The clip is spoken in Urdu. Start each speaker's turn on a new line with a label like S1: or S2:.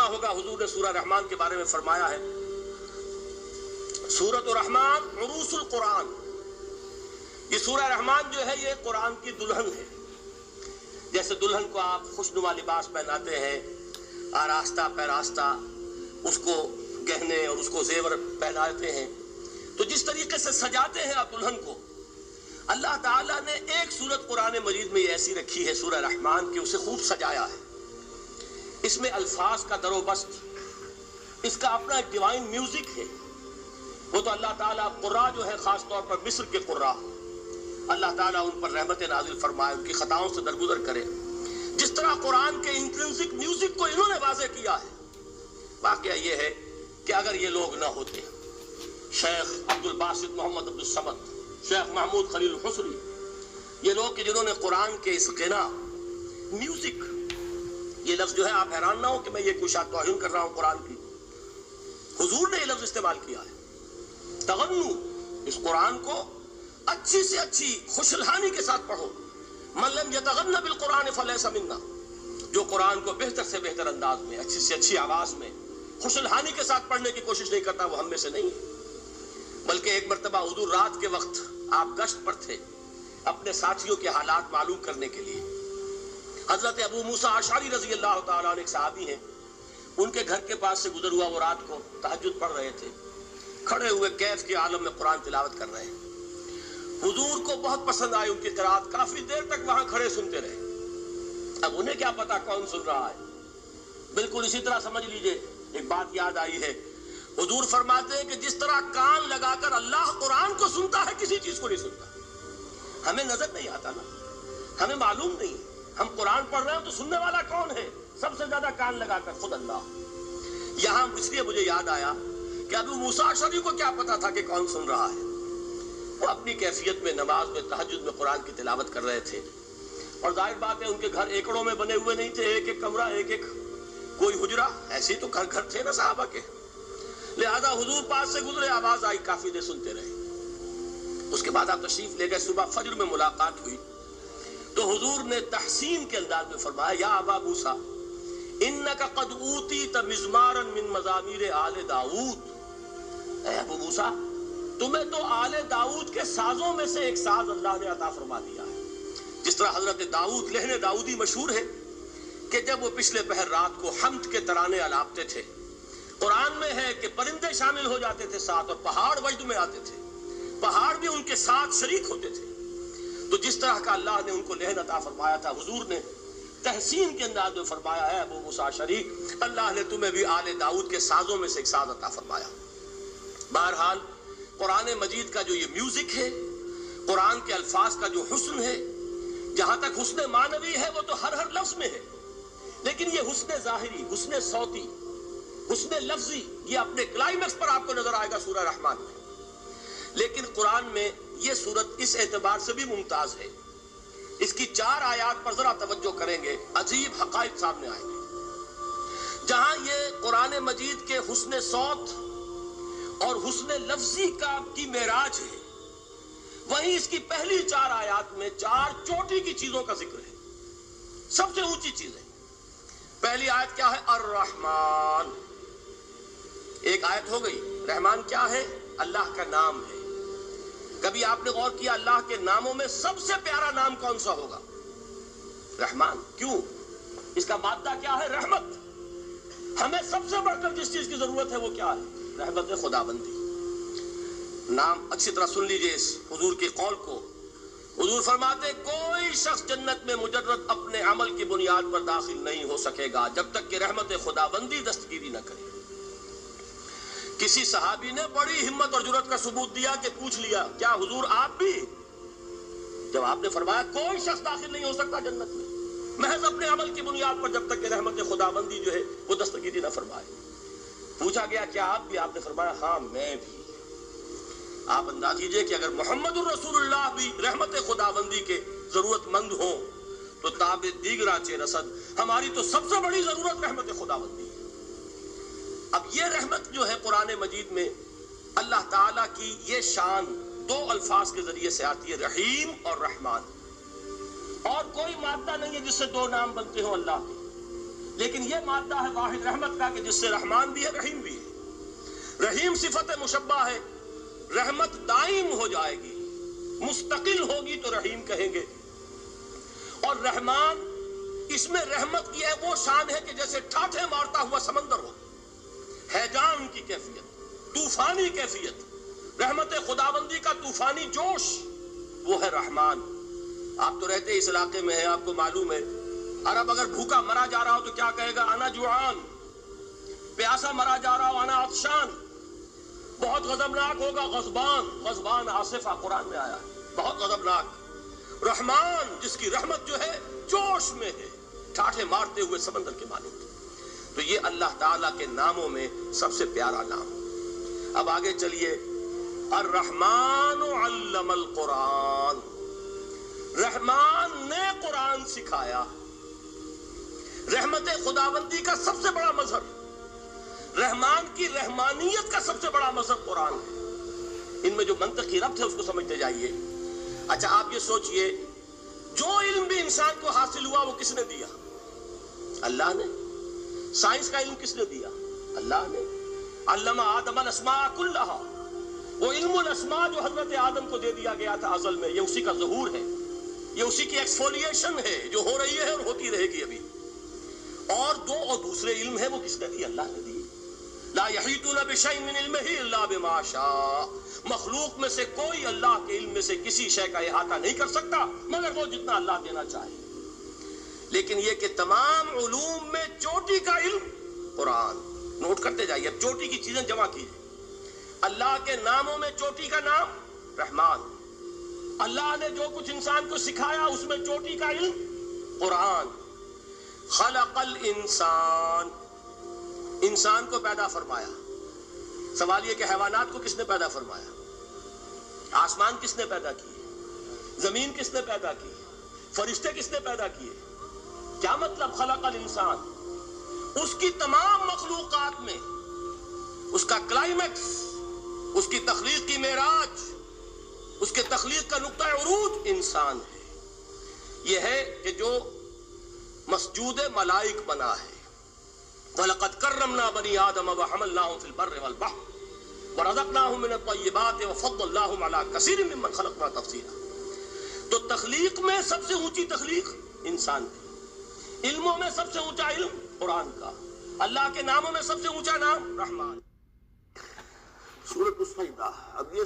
S1: سنا ہوگا حضور نے سورہ رحمان کے بارے میں فرمایا ہے، سورۃ الرحمان عروس القرآن، یہ سورہ رحمان جو ہے یہ قرآن کی دلہن ہے۔ جیسے دلہن کو آپ خوشنما لباس پہناتے ہیں، آراستہ پیراستہ اس کو گہنے اور اس کو زیور پہناتے ہیں، تو جس طریقے سے سجاتے ہیں آپ دلہن کو، اللہ تعالیٰ نے ایک سورت قرآن مجید میں ایسی رکھی ہے سورہ رحمان کی، اسے خوب سجایا ہے۔ اس میں الفاظ کا در و بست، اس کا اپنا ایک ڈیوائن میوزک ہے۔ وہ تو اللہ تعالیٰ قراء جو ہے خاص طور پر مصر کے قراء، اللہ تعالیٰ ان پر رحمت نازل فرمائے، ان کی خطاؤں سے درگزر کرے۔ جس طرح قرآن کے انٹرنسک میوزک کو انہوں نے واضح کیا ہے، واقعہ یہ ہے کہ اگر یہ لوگ نہ ہوتے، شیخ عبد الباسط محمد عبد الصمد، شیخ محمود خلیل الحصری، یہ لوگ کہ جنہوں نے قرآن کے اس غنا میوزک، یہ لفظ جو ہے آپ حیران نہ ہو کہ میں یہ کوئی شاید توہین کر رہا ہوں قرآن کی، حضور نے یہ لفظ استعمال کیا ہے، تغنو، اس قرآن کو اچھی سے اچھی خوشلحانی کے ساتھ پڑھو۔ من لم یتغن بالقرآن فلیس منا، جو قرآن کو بہتر سے بہتر انداز میں، اچھی سے اچھی آواز میں، خوشلحانی کے ساتھ پڑھنے کی کوشش نہیں کرتا، وہ ہم میں سے نہیں ہے۔ بلکہ ایک مرتبہ حضور رات کے وقت آپ گشت پر تھے اپنے ساتھیوں کے حالات معلوم کرنے کے لیے۔ حضرت ابو موسیٰ اشعری رضی اللہ تعالیٰ عنہ ایک صحابی ہیں، ان کے گھر کے پاس سے گزر ہوا، وہ رات کو تہجد پڑھ رہے تھے، کھڑے ہوئے کیف کے عالم میں قرآن تلاوت کر رہے ہیں۔ حضور کو بہت پسند آئی ان کی قرات، کافی دیر تک وہاں کھڑے سنتے رہے۔ اب انہیں کیا پتا کون سن رہا ہے، بالکل اسی طرح سمجھ لیجئے ایک بات یاد آئی ہے، حضور فرماتے ہیں کہ جس طرح کان لگا کر اللہ قرآن کو سنتا ہے، کسی چیز کو نہیں سنتا۔ ہمیں نظر نہیں آتا نا، ہمیں معلوم نہیں، ہم قرآن پڑھ رہے ہیں تو سننے والا کون ہے؟ سب سے زیادہ کان لگا کر خود اللہ۔ یہاں اس لیے مجھے یاد آیا کہ ابو موسیٰ اشعری کو کیا پتا تھا کہ کون سن رہا ہے؟ وہ اپنی کیفیت میں نماز میں تہجد میں قرآن کی تلاوت کر رہے تھے، اور ظاہر بات ہے ان کے گھر ایکڑوں میں بنے ہوئے نہیں تھے، ایک ایک کمرہ، ایک ایک کوئی حجرہ، ایسے تو گھر تھے نا صحابہ کے، لہذا حضور پاس سے گزرے، آواز آئی، کافی دیر سنتے رہے۔ اس کے بعد آپ تشریف لے گئے، صبح فجر میں ملاقات ہوئی تو حضور نے تحسین کے انداز میں فرمایا، یا ابا موسیٰ انک قد اوتیت مزمارا من مزامیر آل داؤد، اے ابو موسیٰ تمہیں تو آل داؤد کے سازوں میں سے ایک ساز اللہ نے عطا فرما دیا ہے۔ جس طرح حضرت داؤد، لہن داؤدی مشہور ہے کہ جب وہ پچھلے پہر رات کو حمد کے ترانے الاپتے تھے، قرآن میں ہے کہ پرندے شامل ہو جاتے تھے ساتھ، اور پہاڑ وجد میں آتے تھے، پہاڑ بھی ان کے ساتھ شریک ہوتے تھے۔ تو جس طرح کا اللہ نے ان کو لہن عطا فرمایا تھا، حضور نے تحسین کے انداز میں فرمایا ہے، ابو موسیٰ اشعری اللہ نے تمہیں بھی آل داؤد کے سازوں میں سے ایک ساز عطا فرمایا۔ بہرحال قرآن مجید کا جو یہ میوزک ہے، قرآن کے الفاظ کا جو حسن ہے، جہاں تک حسن معنوی ہے وہ تو ہر لفظ میں ہے، لیکن یہ حسن ظاہری، حسن صوتی، حسن لفظی، یہ اپنے کلائمیکس پر آپ کو نظر آئے گا سورہ رحمان میں۔ لیکن قرآن میں یہ سورت اس اعتبار سے بھی ممتاز ہے، اس کی 4 آیات پر ذرا توجہ کریں گے، عجیب حقائق سامنے آئیں گے۔ جہاں یہ قرآن مجید کے حسن صوت اور حسن لفظی کی معراج ہے، وہیں اس کی پہلی 4 آیات میں 4 چوٹی کی چیزوں کا ذکر ہے، سب سے اونچی چیز ہے۔ پہلی آیت کیا ہے؟ الرحمن، ایک آیت ہو گئی۔ رحمان کیا ہے؟ اللہ کا نام ہے۔ کبھی آپ نے غور کیا اللہ کے ناموں میں سب سے پیارا نام کون سا ہوگا؟ رحمان۔ کیوں؟ اس کا مادہ کیا ہے؟ رحمت۔ ہمیں سب سے بڑھ کر جس چیز کی ضرورت ہے وہ کیا ہے؟ رحمت خدا بندی۔ نام اچھی طرح سن لیجئے اس حضور کی قول کو۔ حضور فرماتے کوئی شخص جنت میں مجرد اپنے عمل کی بنیاد پر داخل نہیں ہو سکے گا جب تک کہ رحمت خدا بندی دستگیری نہ کرے۔ کسی صحابی نے بڑی ہمت اور جرأت کا ثبوت دیا کہ پوچھ لیا، کیا حضور آپ بھی؟ جب آپ نے فرمایا کوئی شخص داخل نہیں ہو سکتا جنت میں محض اپنے عمل کی بنیاد پر جب تک کہ رحمت خدا بندی جو ہے وہ دستگیری نہ فرمائے۔ پوچھا گیا کیا آپ بھی؟ آپ نے فرمایا ہاں میں بھی۔ آپ انداز کیجئے کہ اگر محمد الرسول اللہ بھی رحمت خدا بندی کے ضرورت مند ہوں تو تاب دیگرہ چے رسد، ہماری تو سب سے بڑی ضرورت رحمت خدا بندی ہے۔ اب یہ رحمت جو ہے قرآن مجید میں اللہ تعالیٰ کی یہ شان 2 الفاظ کے ذریعے سے آتی ہے، رحیم اور رحمان، اور کوئی مادہ نہیں ہے جس سے 2 نام بنتے ہوں اللہ کے۔ لیکن یہ مادہ ہے واحد رحمت کا کہ جس سے رحمان بھی ہے رحیم بھی ہے. رحیم صفت مشبہ ہے. رحمت دائم ہو جائے گی، مستقل ہوگی تو رحیم کہیں گے. اور رحمان، اس میں رحمت کی وہ شان ہے کہ جیسے ٹھاٹھے مارتا ہوا سمندر ہو، ہیجان کی کیفیت، طوفانی کیفیت، رحمت خداوندی کا طوفانی جوش، وہ ہے رحمان. آپ تو رہتے اس علاقے میں ہیں، آپ کو معلوم ہے عرب اگر بھوکا مرا جا رہا ہو تو کیا کہے گا؟ انا جوعان. پیاسا مرا جا رہا ہو انا عطشان. بہت غضبناک ہوگا غضبان. غضبان آصفہ قرآن میں آیا، بہت غضبناک. رحمان جس کی رحمت جو ہے جوش میں ہے، ٹھاٹھے مارتے ہوئے سمندر کے مانند. تو یہ اللہ تعالیٰ کے ناموں میں سب سے پیارا نام. اب آگے چلیے. الرحمن علم القرآن، رحمان نے قرآن سکھایا. رحمت خداوندی کا سب سے بڑا مظہر، رحمان کی رحمانیت کا سب سے بڑا مظہر قرآن ہے. ان میں جو منطقی ربط ہے اس کو سمجھتے جائیے. اچھا آپ یہ سوچئے، جو علم بھی انسان کو حاصل ہوا وہ کس نے دیا؟ اللہ نے. سائنس کا علم کس نے دیا؟ اللہ نے. علم آدم الاسماء کلہا، وہ علم الاسماء جو حضرت آدم کو دے دیا گیا تھا ازل میں، یہ اسی کا ظہور ہے، یہ اسی کی ایکسفولیشن ہے جو ہو رہی ہے اور ہوتی رہے گی ابھی. اور دوسرے علم ہے وہ کس نے دی؟ اللہ نے دی. لا یحیطون بشیء من علمہ الا بما شاء، مخلوق میں سے کوئی اللہ کے علم میں سے کسی شے کا احاطہ نہیں کر سکتا مگر وہ جتنا اللہ دینا چاہے. لیکن یہ کہ تمام علوم میں چوٹی کا علم قرآن. نوٹ کرتے جائیے، اب چوٹی کی چیزیں جمع کیجیے. اللہ کے ناموں میں چوٹی کا نام رحمان. اللہ نے جو کچھ انسان کو سکھایا اس میں چوٹی کا علم قرآن. خلق الانسان، انسان کو پیدا فرمایا. سوال یہ کہ حیوانات کو کس نے پیدا فرمایا؟ آسمان کس نے پیدا کیے؟ زمین کس نے پیدا کی؟ فرشتے کس نے پیدا کیے؟ کیا مطلب خلق الانسان؟ اس کی تمام مخلوقات میں اس کا کلائمیکس، اس کی تخلیق کی معراج، اس کے تخلیق کا نقطہ عروج انسان ہے. یہ ہے کہ جو مسجود ملائک بنا ہے. وَلَقَدْ كَرَّمْنَا بَنِي آدَمَ وَحَمَلْنَاهُمْ فِي الْبَرِّ وَالْبَحْرِ وَرَزَقْنَاهُمْ مِنَ الطَّيِّبَاتِ وَفَضَّلْنَاهُمْ عَلَى كَثِيرٍ مِّمَّنْ خَلَقْنَا تَفْضِيلًا. تو تخلیق میں سب سے اونچی تخلیق انسان کی. علموں میں سب سے اونچا علم قرآن کا. اللہ کے ناموں میں سب سے اونچا نام رحمان. سورۃ السجدہ. اب یہ